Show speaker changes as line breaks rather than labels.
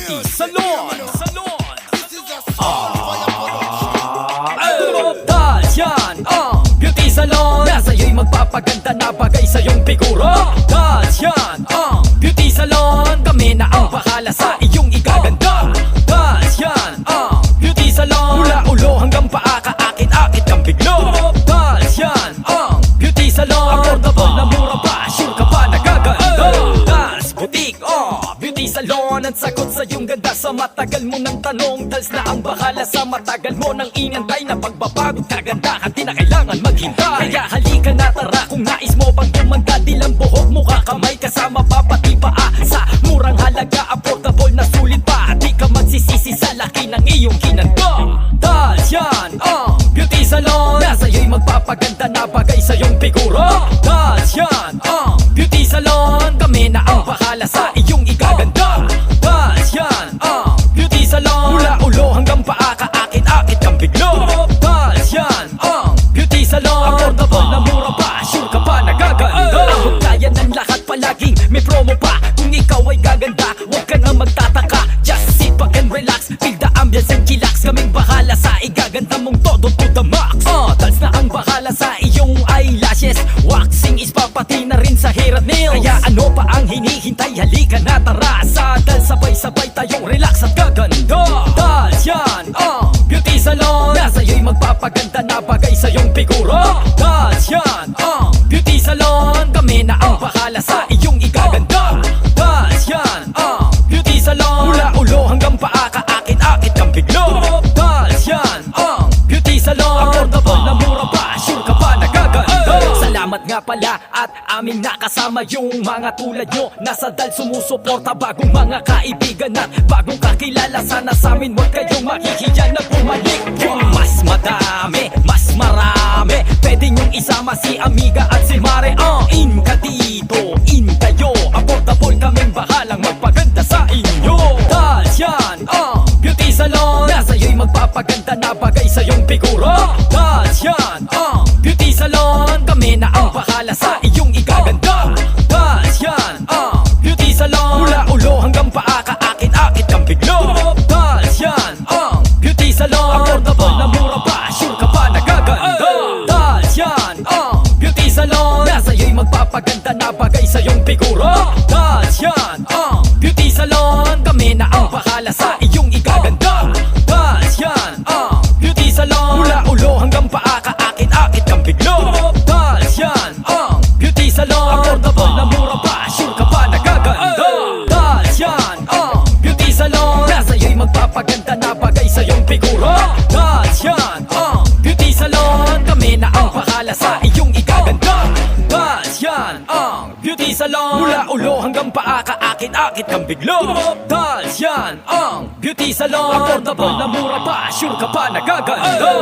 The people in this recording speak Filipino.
Beauty Salon. Yan ang Beauty Salon, na sa'yo'y magpapaganda na bagay sa iyong figura. Yan ang Beauty Salon, kami na ang bahala sa iyong ikaganda. Yan ang Beauty Salon, mula ulo hanggang paa, kaakit-akit kang biglo. Yan ang Beauty Salon, affordable na mura pa, sure ka pa nagaganda. Boutique, Beauty Salon, ang sagot sa iyong ganda sa matagal mo ng tanong. Dals na ang bahala sa matagal mo nang inantay na pagbabago kagandahan, di na kailangan maghintay. Kaya halika na tara, kung nais mo pang tumanda, di lang buhok, mukha, kamay, kasama pa pati paa. Sa murang halaga, affordable na sulit pa, di ka magsisisi sa laki ng iyong kinanda. Yan ang Beauty Salon, na sa'yo'y magpapaganda na bagay sa iyong figura. Yan ang Beauty Salon, kami na ang bahala sa iyong ikaganda. Yan ang Beauty Salon, mula ulo hanggang paa, kaakit-akit kang biglo. Yan ang Beauty Salon, affordable na mura pa, sure ka pa nagaganda. Abot kaya ng lahat, palaging may promo pa. Kung ikaw ay gaganda, huwag ka na magtataka. Just sit back and relax, feel the ambience and chillax. Kaming bahala sa igaganda mong todo to the max. Dals na ang bahala sa iyong eyelashes, waxing is papati na rin sa hair at nails. Kaya ano pa ang hinihintay, halika na tara. Sa dal sabay-sabay tayong relax at gaganda. Yan ang Beauty Salon, na sa'yo'y magpapaganda na bagay sa iyong figura. Yan ang Beauty Salon, kami na ang bahala sa iyong ikaganda. Yan ang Beauty Salon, mula ulo hanggang paa, kaakit-akit kang biglo. Yan ang Beauty Salon, affordable na mura pa, sure ka pa nagaganda. Salamat nga pala at aming nakasama yung mga tulad nyo. Nasa dal sumusuporta, bagong mga kaibigan at bagong kakilala. Sana sa amin huwag kayong mahihiya na bumalik. Yung mas madami, mas marami, pwede nyong isama si Amiga at si Mare. In ka dito, in kayo, affordable kaming bahalang magpaganda sa inyo. Yan ang Beauty Salon, na sa'yo'y magpapaganda na bagay sa iyong figura. Yan ang Beauty Salon, kami na ang bahala sa iyong ikaganda. Yan ang Beauty Salon, mula ulo hanggang paa, kaakit-akit kang biglo. Yan ang Beauty Salon, affordable na mura pa, sure ka pa nagaganda. Yan ang Beauty Salon, na sa'yo'y magpapaganda na bagay sa iyong figura. Yan ang Beauty Salon, kami na ang bahala sa iyong ikaganda. Yan ang Beauty Salon, mula ulo hanggang paa, kaakit-akit kang biglo. Yan ang Beauty Salon, affordable na mura pa, sure ka pa nagaganda. Yan ang Beauty Salon, na sa'yo'y magpapaganda na bagay sa iyong figura. Yan ang Beauty Salon, kami na ang bahala sa iyong ikaganda. Yan ang Beauty Salon, mula ulo hanggang paa, kaakit-akit kang biglo. Yan ang Beauty Salon, affordable na mura pa, sure ka pa nagaganda.